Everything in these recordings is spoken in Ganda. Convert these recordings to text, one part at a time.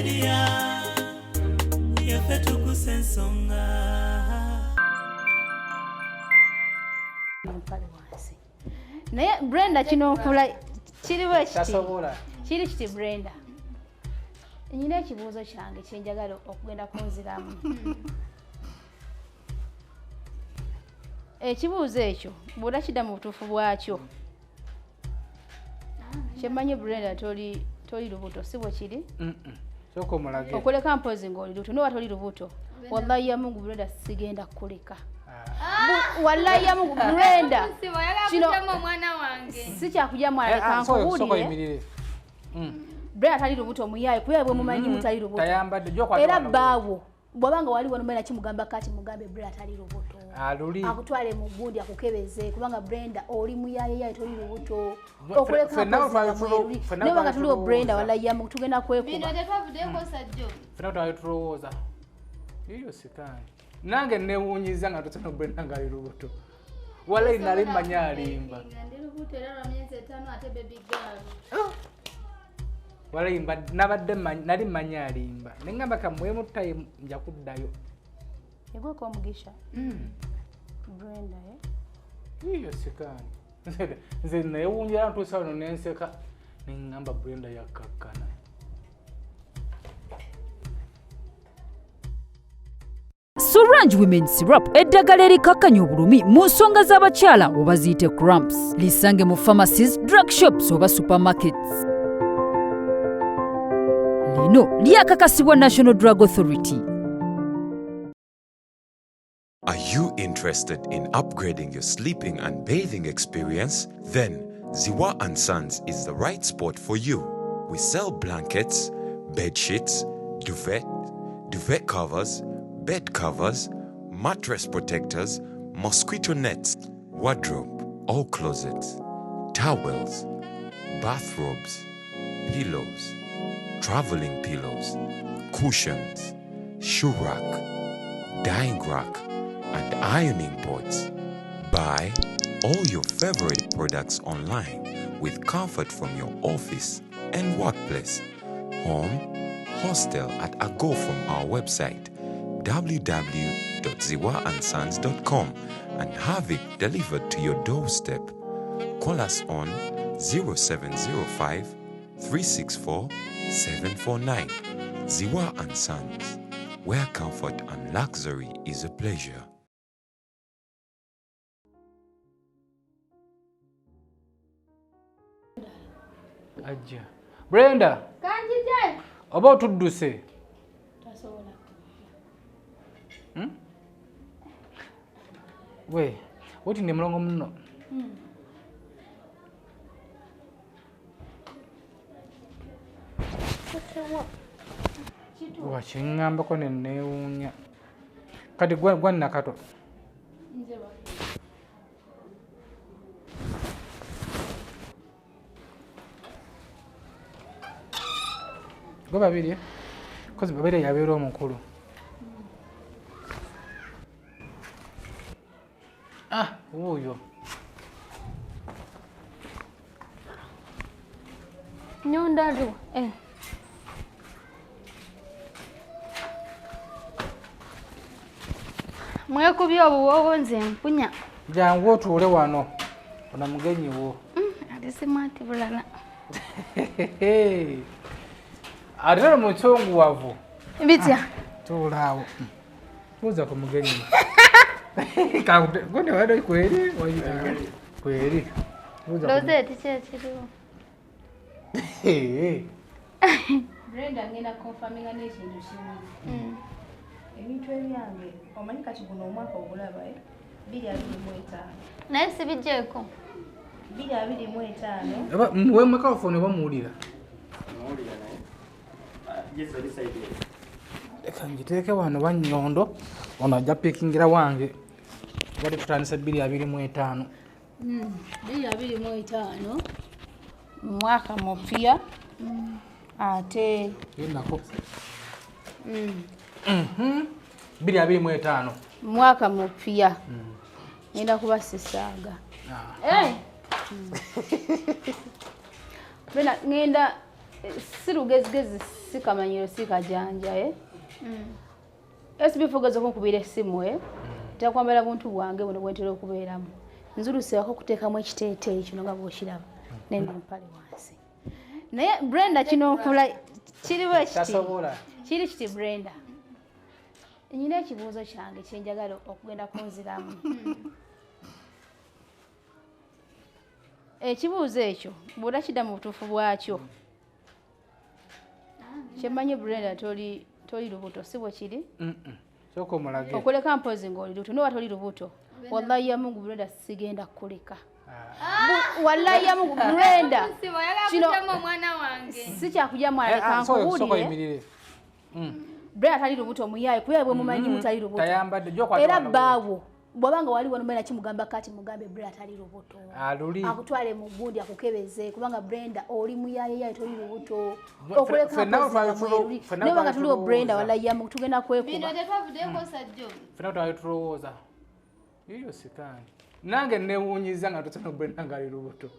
media yafetu kusensonga naye Brenda kino nkula kiriwe kiri kiti Brenda nyina ekibuuzo kyange kyenjagala okugenda kunziramu ekibuuzo ekyo bw'ola kidda mu butuufu bwakyo kyemmanyi Brenda toli lubuto si bwe kiri okuleka mpozi ng'oli lubuto noba toli lubuto wallahi ya Mungu Brenda sigenda kukuleka wallahi ya Mungu Brenda kino si kyakujja mwana kankuwulire Brenda tali lubuto muyaye kuyaye bwe mumanyi mutali lubuto era baawo bwabanga wali wano mbena kimugamba kati mugambe Brenda tali lubuto akutwale mu gundi akukebeze kubanga Brenda oli muyaye yaye toli lubuto okuleka nabanga tuliwo Brenda wallahi ya Mungu tugenda kwekuba bino tetwavudeko sajjo fena twalitulowoza iyo sikani nange newunyiza nga tosana Brenda nga ali lubuto wallahi nali manya alimba ndi lubuto era lwa myezi 5 ate baby girl walimba nabadde nali manya alimba nengamba kamwemu tayi nja kuddayo yegwe ko mugisha Brenda iyo sikani nze newunjira ntuusa wano nenseka nengamba Brenda yakakkana Sorange Women Syrup eddagala erikakkanya obulumi mu nsonga z'abakyala oba ziyite cramps lisange mu pharmacies, drug shops oba supermarkets. Lino lyakakasibwa National Drug Authority. Are you interested in upgrading your sleeping and bathing experience? Then Ziwa & Sons is the right spot for you. We sell blankets, bed sheets, duvet covers, bed covers, mattress protectors, mosquito nets, wardrobe, all closets, towels, bathrobes, pillows, traveling pillows, cushions, shoe rack, dyeing rack, and ironing boards. Buy all your favorite products online with comfort from your office and workplace, home, hostel at a go from our website www.ziwaansons.com and have it delivered to your doorstep. Call us on 0705 364 749. Ziwa & Sons, where comfort and luxury is a pleasure. Ajja Brenda kanjije oba otudduse tasobola we woti ndi mulongo muno wakiŋŋambako ne neewuunya kati gwa nakato gwe babiri kozi babiri yabeera omukulu wuuyo nyondalu mwekubye obuwoowo nze mpunya jangu otuule wano ona mugenyi wo ate simwati bulala ate mukyonguwavu bitya tuulaawo tuuza ku mugenyi gone wado kweri kweri lozeti kyekiriwo Brenda ngenda confirminga n'ekintu kimu ebintu ebyange omanyi kati guno omwaka ogulaba 2025 naye sibijjeeko 2025 muwe microphone oba muwulira leka ngiteeke wano Wanyondo ono ajja pikingira wange bali tutandisa 2025 2025 mwaka mupya ate yenako 2025 mwaka mupya ngenda kubasisaaga ngenda si lugezigezi sikamanyiro sikajanja SB fogezo ko kubira essimu takwambala buntu bwange buno bwentera okubeeramu nzuluse wako kuteekamu ekiteeteeyi kino nga bw'okiraba nende mpale wansi naye Brenda kino okula kiriwo kiri kiti Brenda nyina ekibuuzo kyange kyenjagala okugenda kunziramu ekibuuzo ekyo bw'ola kidda mu butuufu bwakyo kyemmanyi Brenda toli lubuto si bwe kiri soko mulage okuleka mpozi ng'oli lubuto noba toli lubuto wallahi ya Mungu Brenda sigenda kuleka wallahi ya Mungu Brenda kino mwana wange si kyakujja mwana kankuwulire Brenda tali lubuto muyaye kuyaye bwe mumanyi mutali lubuto era baawo bwabanga wali wano mena kimugamba kati mugambe Brenda tali lubuto akutwale mu gundi akukebeze kubanga Brenda oli muyaye yaye toli lubuto okuleka ne banga tuliwo Brenda wallahi ya Mungu tugenda kwekuba bino tetwavudeko sajjo fena twalitulowoza iyo sikani nange newunyiza nga tosana Brenda ngali lubuto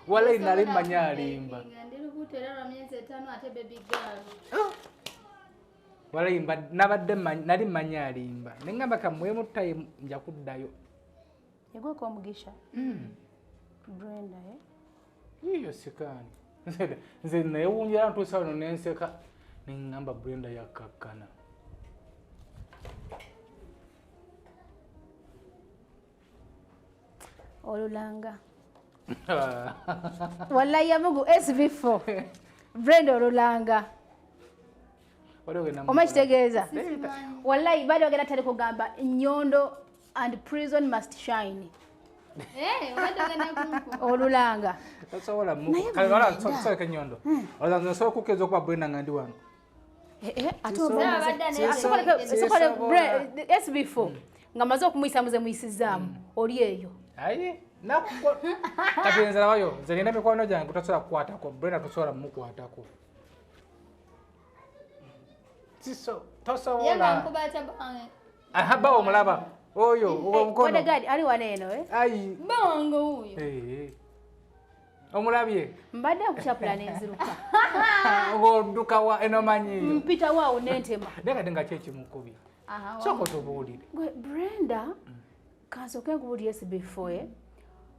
wallahi nali manya alimba ndi lubuto era lwa myezi 5 ate baby girl wallahi nabadde nali manya alimba nengamba kamwemu tayi nja kuddayo yegwe ko mugisha Brenda iyo sikani nze newunyiza ntusa no nenseka nengamba Brenda yakakana olulanga wallahi ya Mungu SB4 Brenda olulanga omachitegeeza wallahi bado wagenda tali kugamba nyondo and prison must shine olulanga tasobola kala soka nyondo olanzo so kukezo kwa Brenda ngandi wano SB4 ngamaze okumuyisa muze muyisizaamu oli eyo ayi nakko kapenza wayo zenina mikwano jangu tasobola kukwatako Brenda tasobola mukwatako siso tasobola yanga nkubata bange ahaba omulaba oyo uwo mkono bodyguard ali waneno ayi bange huyo omulabye mbadde okuchapula nenziruka ngo duka wa enomanyi mpita wao nentema denga chechi mukubi soko tobulire gwe Brenda kasoke nkubuli SB4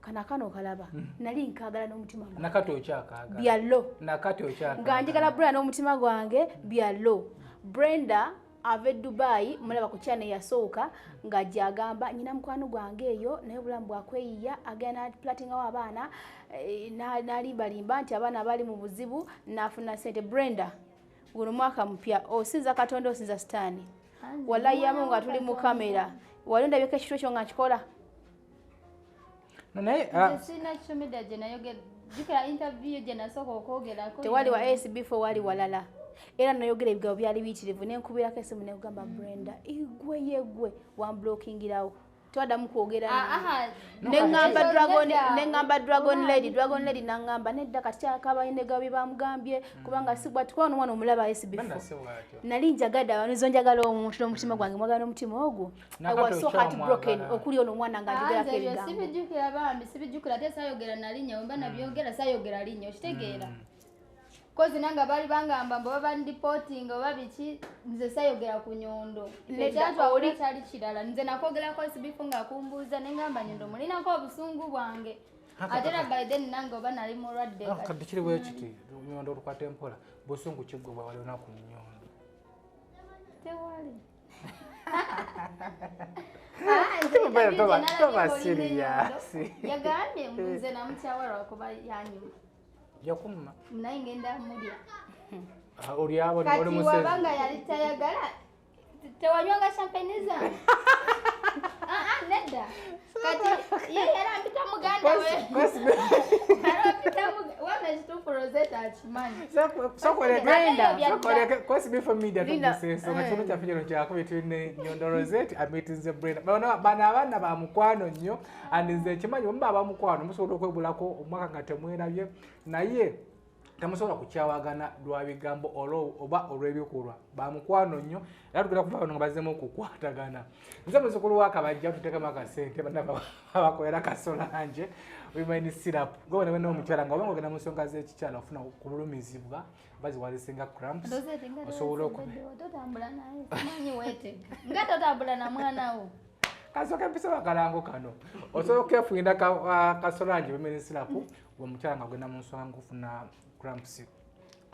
kana kano kalaba nali nkagala n'omutima gwange nakati okyakaga byallo nakati okyakaga nganjigala Brenda n'omutima gwange byallo Brenda ave Dubai mulaba ku channel yasooka ngajja agamba nyina mukwano gwange eyo naye bulamu bwakweyiya agenda platinga w'abaana nalimbalimba nti abaana bali mu buzibu nafuna sente Brenda guno mwaka mpya osinza Katonda osinza Sitani wallahi ya Mungu tuli mu kamera walonda byeke kitwe kyo ngakikola naye sina chomeda je nayogera jika interview je nasoko okwogera ko tewali wa SB4 wali walala era nayogera ebigabo byali bitirivu nenkubira kese mune kugamba Brenda igwe yegwe wa blockingirawo twada mukwogera nengamba dragon lady nangamba nedda kati akabayine gabi bamugambye kubanga sigwa tukwana omwana omulaba SB4 nali njagada abantu njagala omuntu n'omutima gwange mwagala n'omutima ogwo I was so heartbroken okuli ono omwana ngajigera kebigambo sibijukira bambi sibijukira te sayogera nalinnya wemba nabyogera sayogera linnya okitegeera kozi nanga bali bangamba mbo baba reporting oba biki nze sayogera ku nyondo nekyatu oli kyali kirala nze nakogera ko SB4 ngakumbuuza nengamba nyondo mulinako obusungu bwange atera by then nanga oba nali mulwadde kati kiri bwe kiti nyondo olukwata empola busungu kigobwa wali onaku nyondo tewali toba serious yagambye nze namutawala kuba yanyuma yakumma naye ngenda mulya oli abo ni oli musezi kati wabanga yali tayagala tewanywanga champagne zange nedda kati yeye yarambita muganda we yarambita wana chitufu Rosetta achimanyi sokoleke kwesi bifo media tukuseso ngachono chafijero chako betwine nyondo Rosetta ametinze Brenda bana abana ba mukwano nnyo andize chimanyi mba ba mukwano musobola okwebulako omwaka ngatemwerabye naye tamusobola kukyawagana lwa bigambo oba olw'ebikolwa ba mukwano nnyo era tugenda kuva bano nga bazzemu okukwatagana nze muzukulu wa Kabajja tuteekemu akasente banna bakolera kasolanje wimani syrup gobona bena omukyala nga obanga ogenda mu nsonga z'ekikyala ofuna kulumizibwa bazi walisinga cramps osobola okutambula naye simanyi wetega nga totambula na mwana wo kasoka mpisa bakalango kano osobola okwefunira kasolange Women Syrup omukyala nga gwenda mu nsonga ngufuna cramps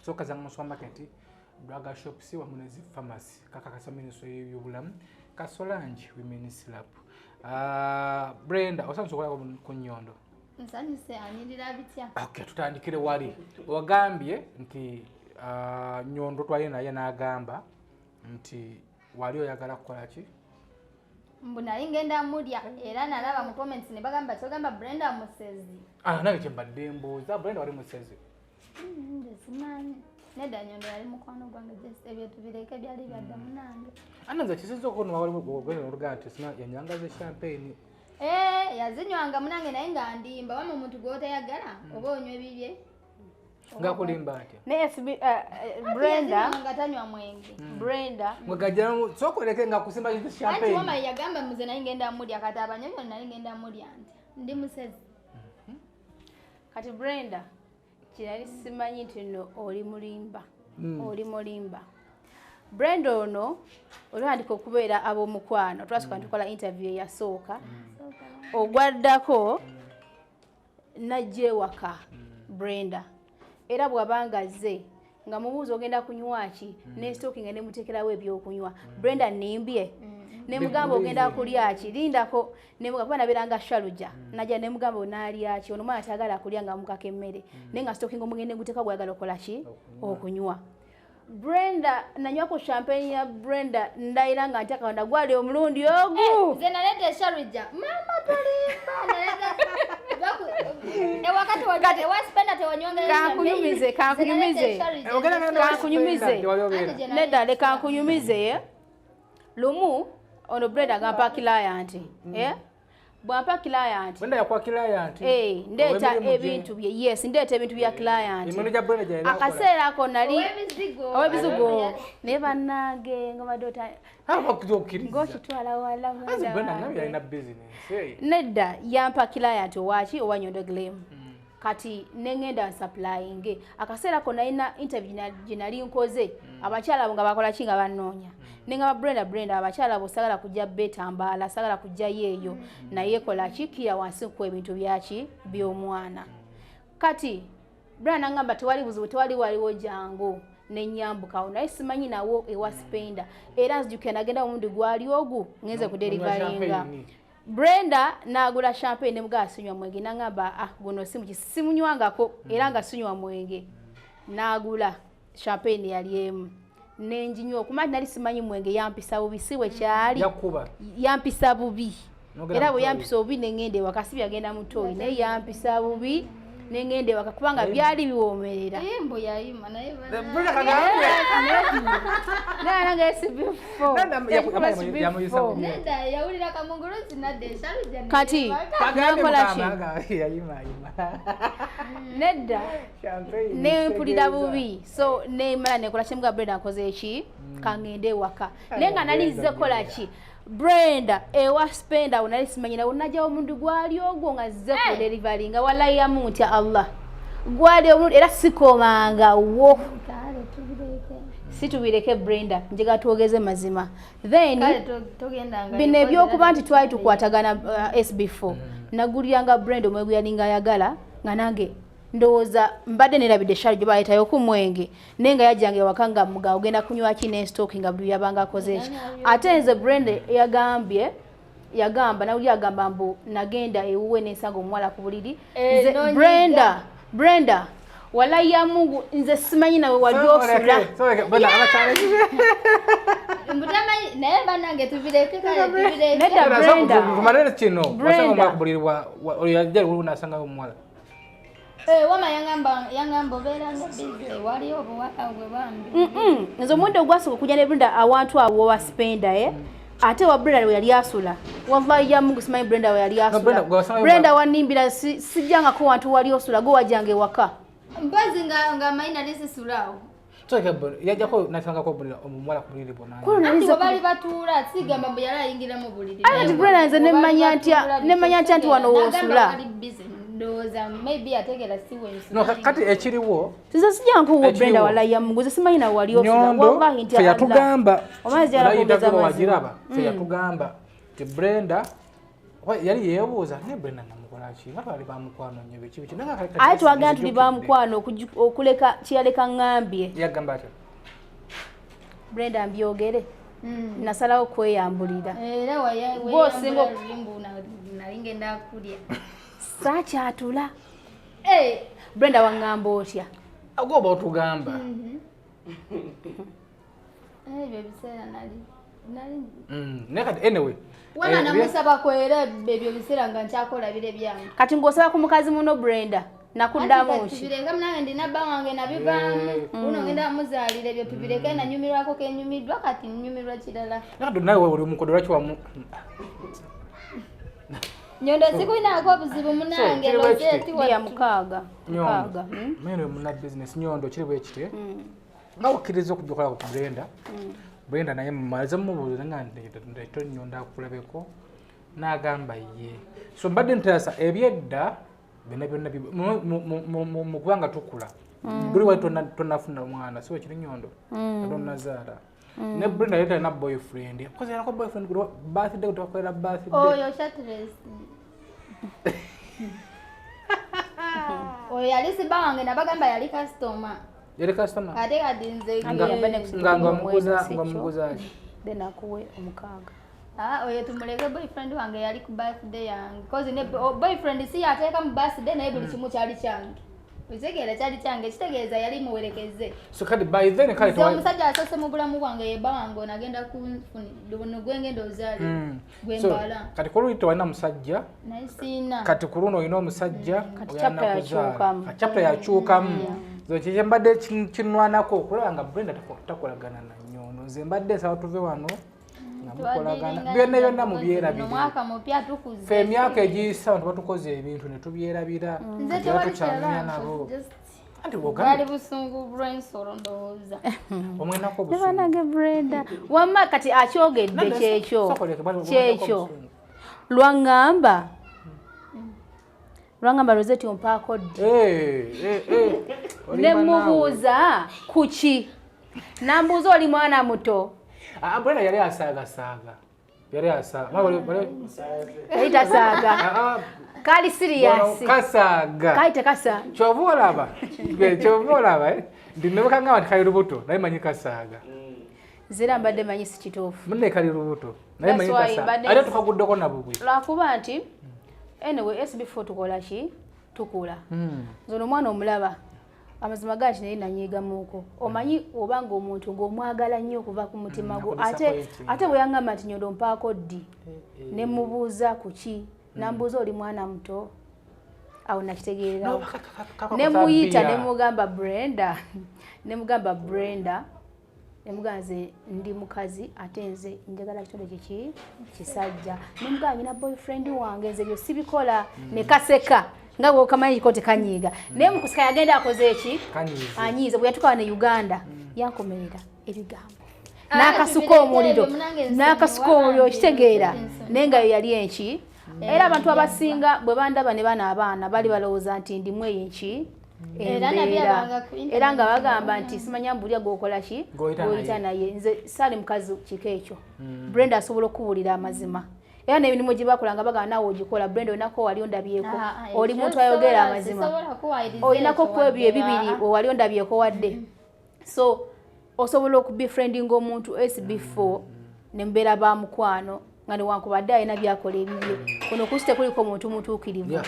soka za mu supermarket drug shops wamu ne pharmacy kakakasa ministry y'obulamu kasolange Women Syrup. Brenda osansokola ku Nyondo. Nsanyuse anyirira bitya. Okay, tutandikire wali. Wagambye nti Nyondo twali naye n'agamba nti wali oyagala kukola ki? Mbuna ngenda mulya era nalaba mu comments ne bagamba togamba Brenda Musezi. Nawe kyembadde mbuuza Brenda wali Musezi. Simanyi. Neda Nyondo yali mukwano gwange just ebintu bireke byali byadda munange. Ananza kisizo kono wali bwogenda olugati sina yanyangaze champagne. Yazinywanga munange naye nga ndimba wama omuntu gw'otayagala oba onywa ebibye. Nga kulimba ati. Ne Brenda ngatanywa mwenge. Brenda mwegajja sokoleke nga kusimba champagne. Anti wama yagamba muze naye ngenda mulya kati abanyonyo naye ngenda mulya ndi Musezi. Kati Brenda kirali simanyi nti no oli mulimba. Oli mulimba. Brenda ono olwandika okubeera ab'omukwano twasooka tukola interview eyasooka ogwaddako najja ewaka Brenda era bw'abanga zze nga mubuuza ogenda kunywa ki ne stocking ne mutekerawo ebyokunywa Brenda nimbye ne mugamba ogenda kulya ki lindako ne mugamba naberanga shaluja najja ne mugamba onaalya ki ono mwana tagala kulya nga mukaka emmere nenga stocking omugende guteka gwagala okola ki okunywa. Brenda nanywa ku champagne ya Brenda ndaira nga ntaka wanda gwali omulundi ogu nze naleta shaluja mama tolimba naleta wakati wajate waspenda tewanyongera kankunyumize neda le kankunyumize lumu ono Brenda agamba client bwampa client Brenda yakwa client ndeta ebintu bye ndeta ebintu bya client akaseera ako nali owebizigo ne bannange nga badota ngokitwala wala nedda yampa client owaki owa Nyondo Glam kati nengenda supplying akaseera ako nalina interview ginali nkoze abakyala abo nga bakola ki nga bannoonya nenga Brenda abakyala abo sagala kujja betambala sagala kujja yeeyo naye kola kikira wansi ku ebintu byaki by'omwana kati Brenda ngamba tewali buzibu tewali waliwo jangu nenyambukawo naye simanyi nawo ewa spenda era nzijukira nagenda omundi gwali ogu ngenze ku deliveryinga Brenda nagula champagne ne mga sinywa mwenge nangamba guno simunywangako era nga sinywa mwenge nagula champagne yaliemu nenjinywa okumati nali simanyi mwenge yampisa bubi siwe kyali yakuba yampisa bubi era bwe yampisa bubi nengende wakasibi agenda mutoyi naye yampisa bubi nengende wakakubanga byali biwomerera embo yayima naye nanga esibifo nenda yawulira kamunguluzi nadde shaluja kati nakola ki yayima nedda nempulira bubi so nemala nekola kimuga Brenda akoze eki kangende waka nenga nalize kola ki Brenda ewa spenda unali simanyira unaja omundu gwali ogwo nga zze ku delivery nga wallahi ya muntu Allah gwali omundu era sikomanga wo situbireke Brenda njega tuogeze mazima then bine ebyokuba nti twali tukwatagana SB4 nagulyanga Brenda omwegu yalinga yagala nga nange ndowooza mbadde nerabidde shaluja bayitayo ku mwenge nenga yajjange wakanga muga ogenda kunywa ki ne stock nga buli yabanga akoze eki ate nze Brenda yagamba nawuli agamba mbu nagenda ewuwe n'ensanga omuwala ku buliri Brenda wallahi ya Mungu nze simanyi nawe wali osula naye bannange tubireke kale tubireke nedda Brenda kumalere kino wasanga omwala ku buliri oyajjali unasanga omuwala wama yangamba obeeranga busy wali obuwala bwe bambi nze omuwendo ogwasooka okujja ne Brenda awantu awo wa spenda ate wa Brenda we yali asula wallahi ya Mungu simanyi Brenda we yali asula Brenda wanimbira sijjangako wantu wali osula go wajjange waka mbazi nga maina lisisulawo yajjako nasangako omuwala ku buliri bonna bali batuula sigamba mbu yali ayingira mu buliri ati Brenda nze nemanya ntya nti wano woosula ndoza maybe ategera siwe no kati ekiriwo siza sijanko wo Brenda wallahi yamunguze simanyi na wali ofisa wallahi nti yatugamba omazi yarapongeza wajiraba yatugamba ti Brenda yali yebuuza ne Brenda namukola ki bali bamukwano nnyo biki nanga kati ayi twagamba tuli bamukwano okuleka kiyaleka ngambye yagamba ati Brenda mbyogere nasalawo kweyambulira era bosingo nalinge ndakulya sakyatula Brenda wangamba otya agoba otugamba ebyo biseera nali nekati anyway wala namusaba kwera ebyo biseera nga nkyakola bire byange kati ng'osaba ku mukazi muno Brenda nakuddamu ki tubireka munange ndina bba wange nabivaamu uno ngenda muzaalira ebyo tubireke nanyumirwako kenyumiddwa kati nyumirwa kirala nakati nawe oli omukodo lwaki wamu nyondo sikuinaako obuzibu munange lozeti ya mukaaga mene muna business nyondo kiri bwe kite nga wakkiriza okujja okola ku Brenda naye mumaze mumubuuza nga ndeeto nyondo akulabeko n'agamba ye so mbadde nteesa ebyedda byonna byonna mu kubanga tukula buli wali tonafuna mwana siwe kiri nyondo tonazaala ne Brenda yali talina boyfriend kozi yalako boyfriend kuli birthday kutakolera birthday oyo shatres oyo yali siba wange nabagamba yali customer ate kati nze nga muguza then akuwe omukaaga oyo tumuleke boyfriend wange yali ku birthday yange cause ne boyfriend si yateeka mu birthday naye buli kimu kyali kyange Uzegeera kyali kyange kitegeeza yali muwerekeze. So kati by then kale to omusajja asose mu bulamu bwange yeba wange onagenda kuno gwengendo ozali gwembala. So kati koluyito wana musajja naisina. Kati kuruno ino musajja chapter ya chukamu. Chapter ya chukamu. So kije mbadde kinwanako okulanga Brenda takolagana na nyono. Nze mbadde sawa tuve wano. Byonna mu byerabira. Mwaka mupya tukuze. Fe myaka egiyisa abantu batukoze ebintu ne tubyerabira. Nze tewakyala nabo. Andi wogamba. Bali busungu brainstorm ndowooza. Omwenako busungu. Nebanage Brenda. Wamma kati akyogedde kyekyo. Kyekyo. Lwangamba. Lwangamba Rosette ompaako ddi. Ne mubuuza kuki. Nambuuza oli mwana muto. Brenda yali asaaga. Yali asaaga. Kaita saaga. Kali serious. Kasaaga. Kaita kasa. Chovolaba. Chovolaba Ndinebuka nga kali rubuto naye manyi kasaaga. Zira mbadde manyi si kituufu. Munne kali rubuto naye manyi kasaaga. Ate tukaguddeko nabugwe. Lwakuba nti anyway SB4 tukola ki? Tukula. Zono mwana omulaba. Amazima gachi naye nanyigamuko. Omanyi obanga omuntu ng'omwagala nnyo okuva ku mutima gwo ate bwe yangamba nti nyondo mpaako ddi ne mubuuza kuki nambuuza oli mwana muto awo nakitegeerera ne muyita ne mugamba Brenda nze ndi mukazi ate nze njagala kitonde kiki kisajja ne mugamba nyina boyfriend wange nze byo sibikola ne kaseka nga bwo kamanyi kote kanyiga naye mukusika yagenda akoze eki anyize bwe yatukawa ne Uganda yankomerera ebigambo nakasuka omuliro nakasuka omuliro kitegeera nenga yali enki era abantu abasinga bwe bandaba ne bana abaana bali balowooza nti ndimu enki era nga bagamba nti simanya mbulya gwokola ki goyita naye nze sali mukazi kiko ekyo Brenda asobola okubuulira amazima era n'emirimu gye bakolanga bagamba nawe ogikola Brenda olinako wali ondabyeko oli muntu ayogera amazima olinako ku ebyo ebibiri wali ondabyeko wadde so osobola okubefriendinga omuntu SB4 ne mbeera ba mukwano nga newankubadde alina byakola ebibye kuno kusite kuliko omuntu mutuukirivu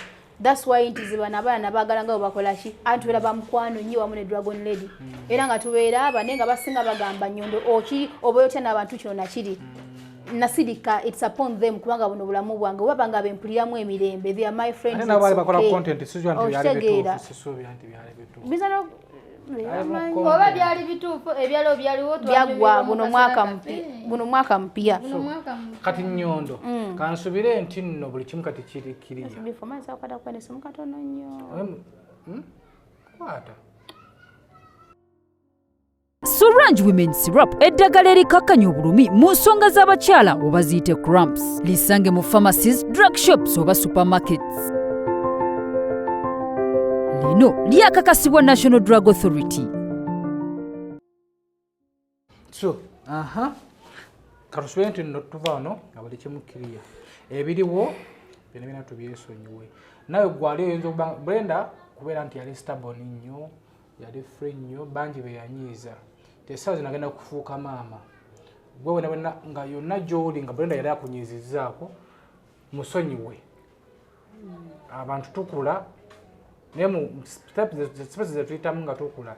that's why nti zibana abaana baagala nga bakola ki anti tubeera ba mukwano nnyo wamu ne Dragon Lady era nga tubeera bane nga basinga bagamba nyondo okiri oba yotya n'abantu kino nakiri nasirika it's upon them kubanga buno bulamu bwange waba nga bempuliramu emirembe they are my friends na bali bakola content sizo anti byali bituufu sizo anti byali bituufu bizano oba byali bituufu ebyalo byaliwo byagwa buno mwaka mpya kati nyondo kansubire nti nno buli kimu kati kirija bifoma za kwada kwene simu katono nnyo kwata Sorange Women Syrup eddagala erikakkanya obulumi mu nsonga z'abakyala oba ziyite cramps lisange mu pharmacies, drug shops oba supermarkets. lino lyakakasibwa National Drug Authority. So, katusubire nti nno tuva wano nga buli kimu kiriya. Ebiriwo byonna tubyesonyiwe. Nawe gwali oyinza okuba Brenda kubeera nti yali stubborn nnyo, yali free nnyo, bangi be yanyiiza. Tesaawa zino agenda kufuuka maama. Gwe wena nga yonna gy'oli nga Brenda yali akunyiizizzaako, musonyiwe. Abantu tukula, naye mu steps ze tuyitamu nga tukula.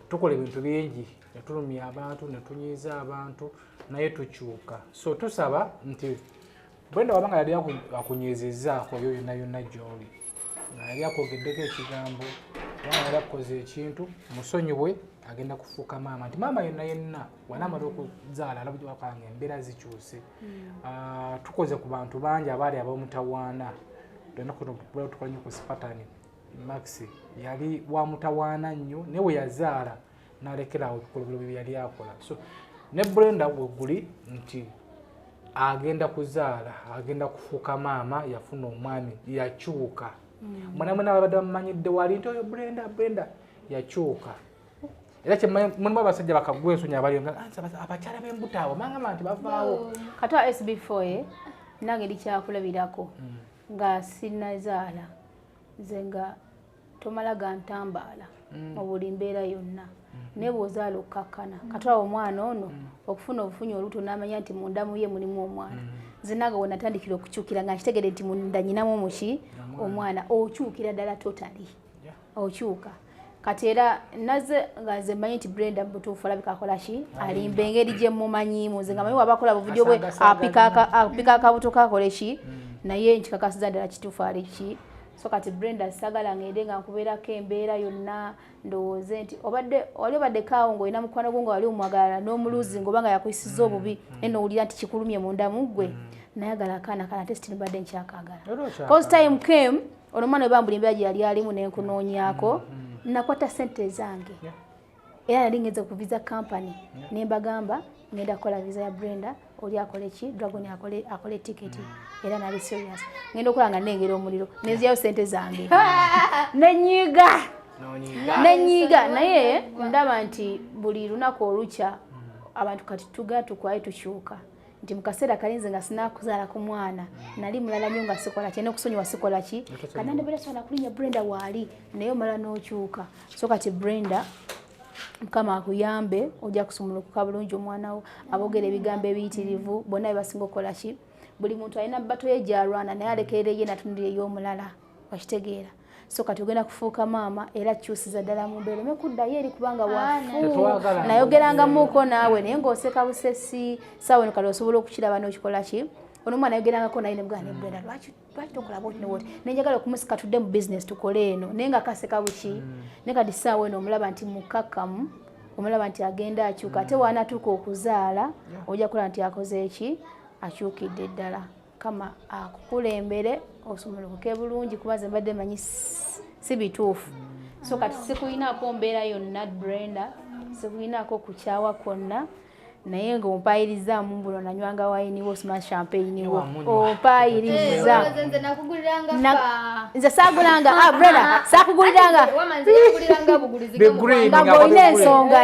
Tukola ebintu bingi, ne tulumya abantu, ne tunyiiza abantu, naye tukyuka. So tusaba nti Brenda wabanga yali akunyiizizzaako yo yonna gy'oli. Yali akwogeddeko ekigambo, yali akoze ekintu, musonyiwe, agenda kufuuka maama. Nti maama yenna wanaamala okuzaala alabudde wakanga embeera zikyuse. Tukoze ku bantu bangi abaali ab'omutawaana. Tukola nnyo ku Spartan. Maxi yali wa mutawaana nnyo, naye we yazaala n'alekerawo ebikolobero bye yali akola. So ne Brenda we guli nti agenda kuzaala, agenda kufuuka maama, yafuna omwami, yakyuka. Mwana mwena abadde bamumanyidde wali nti oyo Brenda yakyuka. Era mulimu abasajja bakagwesonya abali abakyala b'embuto abo mangamba nti bavaawo. Kati wa SB4 nange ndikyakulabirako nga sinnazaala nze nga tomala gantambaala mu buli mbeera yonna. Naye bw'ozaala okkakkana kati awo omwana ono okufuna obufunyi olubuto n'amanya nti munda mu ye mulimu omwana. Nze nange we natandikira okukyukira nga nkitegedde nti munda nyinamu muki omwana, okyukira ddala totally okyuka. Kati era naze nga nze mmanyi nti Brenda butuufu alabika akola ki alimba engeri gye mumanyiimu. Nze nga manyi wabakola buvujo bwe apika akabuto kakole ki naye nkikakasiza ddala kituufu ali ki. So kati Brenda sagala ngende nga nkubeerako embeera yonna ndowooze nti wali obadde kaawo ng'olina mukwano gwo nga wali omwagalala n'omuluzi ng'oba nga yakuyisizza obubi naye n'owulira nti kikulumye munda mu ggwe, nayagala akaana kana ate sitini badde nkyakaagala. Cause time came ono omwana we bambula embeera gye yali alimu nenkunoonyaako, nakwata ssente zange era nali ngenze ku visa company ne mbagamba ngenda kukola visa ya Brenda oli akole ki Dragon akole tiketi era nali serious ngenda okukola nga nengera omuliro neziyayo ssente zange nenyiga naye ndaba nti buli lunaku olukya abantu kati tukwaye tukyuka nti mu kaseera kalinze nga sinakuzaala ku mwana nali mulala nnyo nga sikola ki n'okusonyiwa sikola ki kanande bera sana kulinya Brenda waali naye omala n'okyuka. So kati Brenda Mukama akuyambe ojja kusumulukuka bulungi omwana wo abogera ebigambo ebiyitirivu bonna bebasinga okukola ki. Buli muntu alina bato ye gyalwana naye alekerera ye natunulira ey'omulala wakitegeera. So kati ogenda kufuuka maama era kyusiza ddala mu mbeera omekuddayo eri kubanga wafu nayogerangamuuko naawe naye ng'oseka busesi saawa eno kati osobola okukiraba n'okikola ki. Ono omwana ayogerangako naye ne mugana ne Brenda lwaki tokola bwoti ne bwoti nenjagala okumusika tudde mu business tukole eno naye nga kaseka buki naye kati saawa eno omulaba nti mukakkamu omulaba nti agenda akyuka ate waanatuuka okuzaala ojja kukola nti akoze eki akyukidde ddala. Kama akukulembere osumulukuke bulungi kuba ze mbadde manyi si bituufu. So kati sikuyinaako mbeera yonna Brenda, sikuyinaako kukyawa kwonna naye ng'ompaayirizzaamu mbuno nanywanga wayini wo osima champagne wo ompaayiriza nze saagulanga Brenda saakuguliranga nga ng'olina ensonga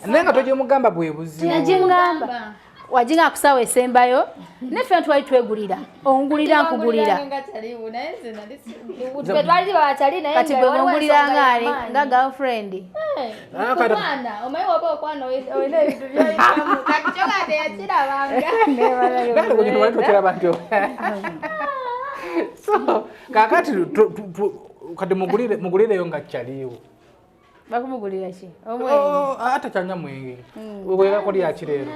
naye nga togimugamba bwe buzibu nagingamba wajinga akusaawa esembayo neffe twali twegulira ongulira nkugulira kati bwe ngulira ngaali nga girlfriend kakati kati mugulireyo nga kyaliwo bakumugulira ki ate kyanya mwenge wegako lyakirero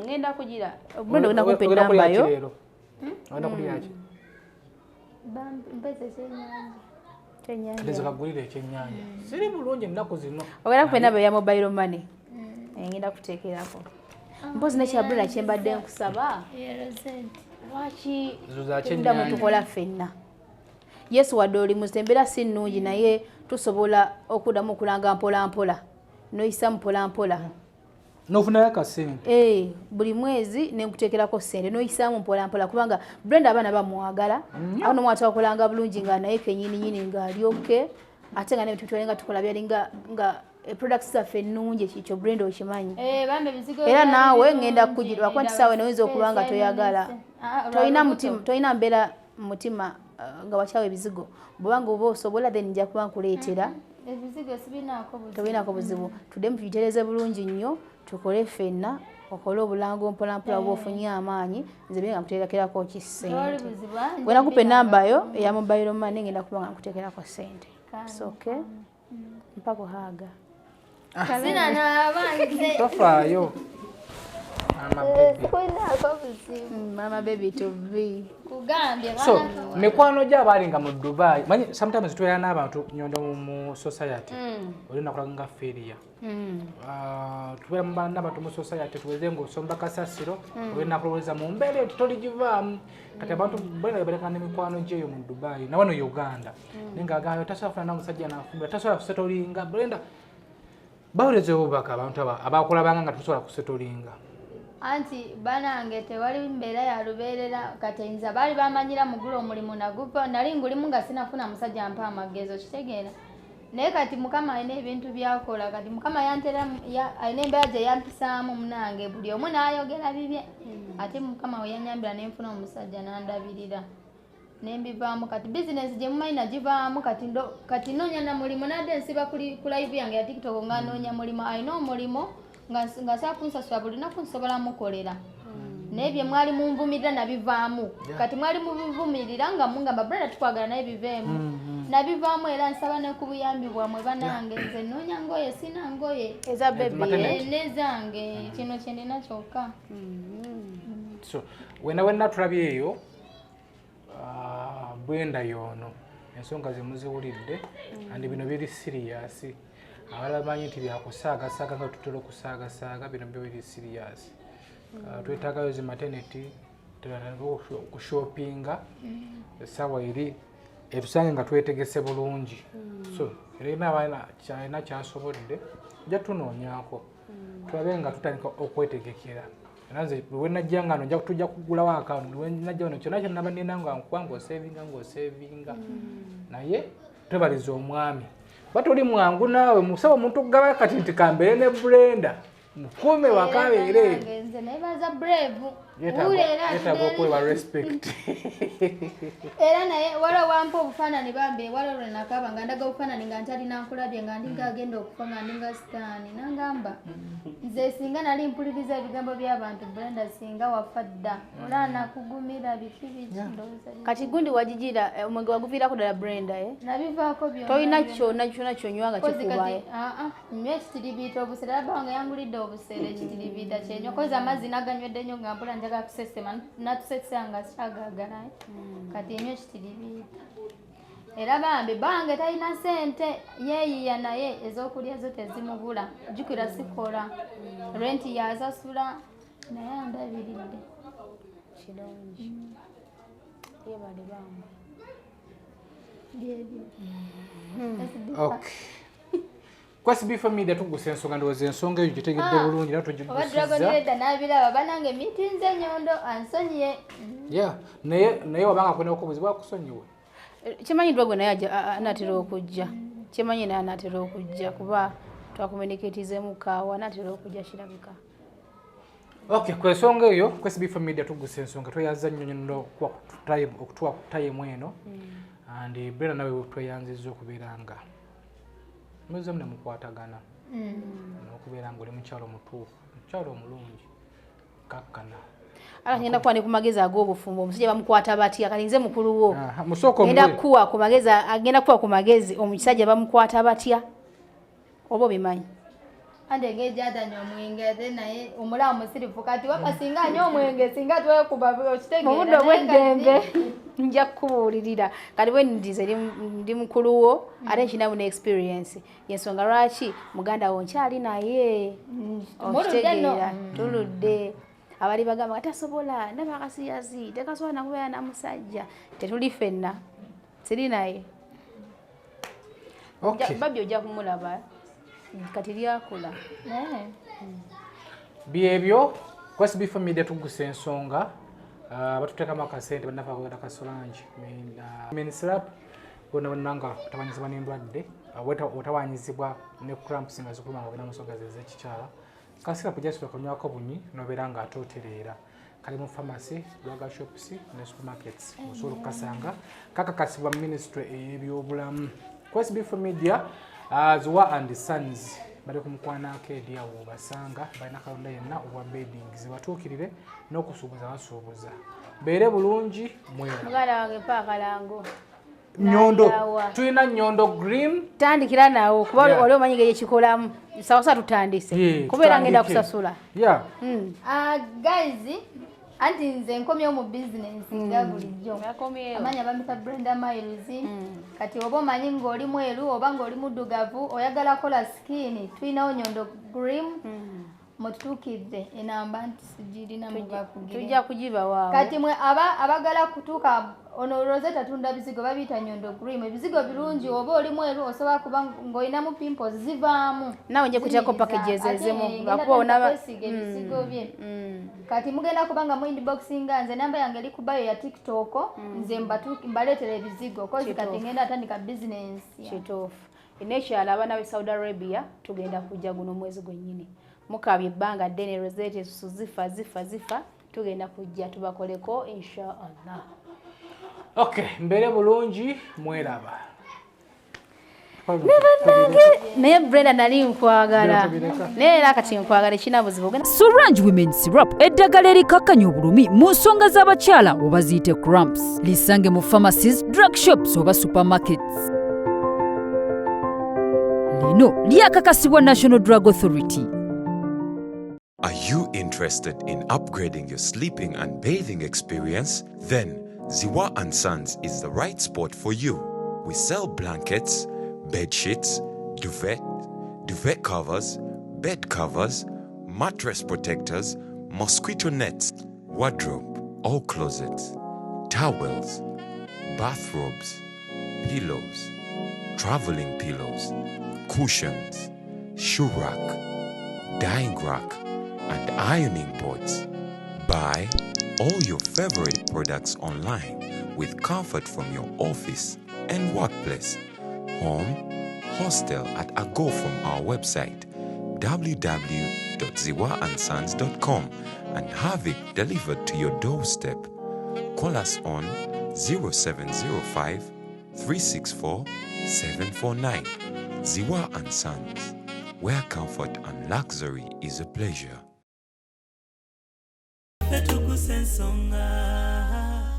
ngenda kugira Brenda ogenda kumpa enambayo ogenda kulyaki kati kagulire ekyenyanja siri bulungi ennaku zino ogenda kumpa enambayo ya mobile money ngenda kuteekerako mpozi nekya Brenda kyembadde nkusaba lwaki tuddamu tukola ffenna Yesu wadde oli muzembeera si nnungi naye tusobola okuddamu okulanga mpola mpola noyisa mpola mpola Nofuna akasente. Buli mwezi nenkutekerako sente noyisaamu mpola mpola kubanga Brenda abana bamuwagala. Awo no mwata wakolanga bulungi nga naye kenyini nga alyoke ate nga nebintu tulenga tukola byalinga nga products zaffe nnungi ekyo Brenda okimanyi. Bambe bizigo. Era naawe ngenda kujirwa kwanti sawe noyinza okubanga toyagala. Toyina mbeera mutima nga wakyawe ebizigo. Bwanga oba osobola then nja kuba nkuleetera. Ebizigo sibinaako buzibu. Tobinaako buzibu. Tudde mutuyitereze bulungi nnyo tukole ffenna okole obulango mpolampola bw'ofunye amaanyi nze bye nga nkuteekerako kisente. Bwe nakupa ennamba yo eya mobile money ngenda kuba nga nkuteekerako ssente. Okay? Mpako haga. Sina n'abanze. Tofaayo. Mama baby to be. Kugambye so mikwano gy'abalinga mu Dubai manyi sometimes tuyana n'abantu nyondo mu society olina kulanga feria tubeera mu n'abantu mu society tuweze ng'osomba kasasiro olina kuloweza mu mbeera toligivaamu kati abantu bwena balekana n'emikwano gyeyo mu Dubai na wano Uganda nengagayo tasobola kufuna n'omusajja n'afumbira tasobola kusetolinga Brenda bawuleze obubaka abantu abakulabanga nga tusobola kusetolinga anti banange tewali mbeera ya lubeerera katayinza baali bamanyira mugula omulimu nagupa nali ngulimu nga sinafuna musajja mpa amagezo kitegeera naye kati mukama alina ebintu byakola kati mukama yantera alina embeera gye yampisaamu munange buli omu n'ayogera bibye ate mukama we yanyambira nenfuna omusajja n'andabirira nembivaamu kati bizinesi gye mumanyi nagivaamu kati noonya na mulimu nadde nsiba ku live yange ya TikTok nga noonya mulimu alina omulimo nga saa kunsasula buli lunaku nsobola mukolera naye bye mwali munvumirira nabivaamu kati mwali mubivumirira nga mungamba Brenda tukwagala naye biveemu nabivaamu era nsaba ne ku buyambi bwamwe banange nze noonya ngoye sina ngoye eza baby nezange kino kye ndina kyokka so wenna tulabye eyo Brenda yono ensonga zemuziwulidde andi bino biri serious abalala banyi nti byakusaagasaaga nga tutera okusaagasaaga bino biri serious twetaagayo zi maternity okushopinga essaawa eri etusange nga twetegese bulungi so erina abalina kyasobodde ja tunoonyaako tulabe nga tutandika okwetegekera era nze wenajja nga no tujja kugulawo akawunti wenajja wano kyonna kyonna naba nga nkubanga osevinga naye twebaliza omwami batuli mwangu naawe musaba omuntu okugaba kati nti kambeere ne Brenda mukuume wakabeere nze nebaza brave yetaaga okwewa respect era naye wala wampa obufaanani bambe wala lwenakaba nga ndaga obufaanani nga ntalina nkulabye nga ndinga agenda okufa nga ndinga sitaani nangamba nze singa nali mpuliriza ebigambo by'abantu Brenda singa wafa dda ola nakugumira biki kati gundi wajijira omwenge waguviirako ddala Brenda nabivaako byonna tolina kyonna kyonywa nga kikubaye nywa ekitiribiita obusere abanga yangulidde obusere ekitiribiita kyenywa koza amazzi naganywedde nnyo nga mpula njagala kusesema natusesea nga sikyagaagala kati enywa ekitiribiita era bambi bange talina sente yeeyiya naye ez'okulya zo tezimubula jjukira sikola renti yazasula naye andabiridde kirungi yebale bambi okay kwasi bifa media tugusa ensonga ndowooza ensonga eyo gitegedde bulungi naye tugigusiza oba Dragon Leader n'abiraba banange mitinze nnyondo ansonyiye naye wabanga kwena okubuzibwa kusonyiwe kimanyi Dragon naye anatera okujja kimanyi naye anatera okujja kuba twakomunikatizeemu kaawa anatera okujja kirabika okay ku ensonga eyo kwasi bifa media tugusa ensonga tweyanza nnyo okutuwa ku time eno and Brenda nawe tweyanziza okubeera nga muze mune mukwatagana n'okubeera nga oli mukyalo mutuufu mukyalo omulungi kakkana ngenda kuwa ne ku magezi ag'obufumbo omusajja bamukwata batya kati nze mukulu wo ngenda kuwa ku magezi omusajja bamukwata batya oba obimanyi ande ngejatanywa omwenge ate naye omulamu musirifu kati waka singa anywa omwenge singa twekuba okitegeera mu budde obw'eddembe nja kukubuulirira kati bwe ndize ndi mukulu wo ate nkinamu ne experience yensonga lwaki muganda wo nkyali naye okitegeera tuludde abali bagamba nga tasobola nabakasiyazi tekasobola nakubeera na musajja tetuli ffenna siri naye babbi ojja kumulaba kati lyakula byebyo kwasi bifo media tuguse ensonga batutekamu akasente banafa kugenda kasolange syrup bonanga otawanyizibwa n'endwadde otawanyizibwa ne cramps nga zikuluma nga ogenda mu nsonga z'ekikyala kasirapu jasula konywako bunyi nobeera nga ate otereera kali mu pharmacy drug shops ne supermarkets osobola okukasanga kakakasibwa ministry ey'ebyobulamu kwasi bifo media Ziwa and Sons bali kumukwanako edi awo obasanga balina kalonda yenna obwa bedding zibatuukirire n'okusuubuza basuubuza beere bulungi mweyo mugala wange paakalango nyondo tulina nyondo green tandikira nawo kuba oli omanyi ngeri ekikolamu sawasawa tutandise kubeera ngenda kusasula guys anti nze nkomyewo mu bizinensi nga bulijjo amanya bamita Brenda Miles kati oba omanyi ng'oli mweru oba ng'oli muddugavu oyagala kola skin tulinawo nyondo green mututukidde enamba nti sigirina mugakugire tujja kugibawa kati mwe abagala kutuuka ono Rosetta tunda bizigo babiyita nyondo green ebizigo birungi oba oli mweru osobola kuba ng'olinamu pimples zivaamu nawe nje kutyako packages ezimu ngakuba onabasiga ebizigo bye kati mugenda kubanga mu inboxinga nze namba yange eri kubayo ya TikTok nze mbaleetera ebizigo kozi kati ngenda atandika business kituufu enekyala abaana be Saudi Arabia tugenda kujja guno mwezi gwennyini mukabye ebbanga ddene Rosetta esusu zifa tugenda kujja tubakoleko inshallah. Okay, mbere bulungi mweraba. Naye Brenda nali nkwagala neera kati nkwagala ekina buzibu. Sorange Women Syrup eddagala erikakkanya obulumi mu nsonga z'abakyala oba ziyite cramps. Lisange mu pharmacies, drug shops oba supermarkets. Lino lyakakasibwa National Drug Authority. Are you interested in upgrading your sleeping and bathing experience? Then Ziwa and Sons is the right spot for you. We sell blankets, bed sheets, duvet covers, bed covers, mattress protectors, mosquito nets, wardrobe or closets, towels, bathrobes, pillows, traveling pillows, cushions, shoe rack, dyeing rack, and ironing boards. Buy all your favorite products online with comfort from your office and workplace, home, hostel at a go from our website www.ziwaansons.com and have it delivered to your doorstep. Call us on 0705 364 749. Ziwa and Sons, where comfort and luxury is a pleasure. Petuguse ensonga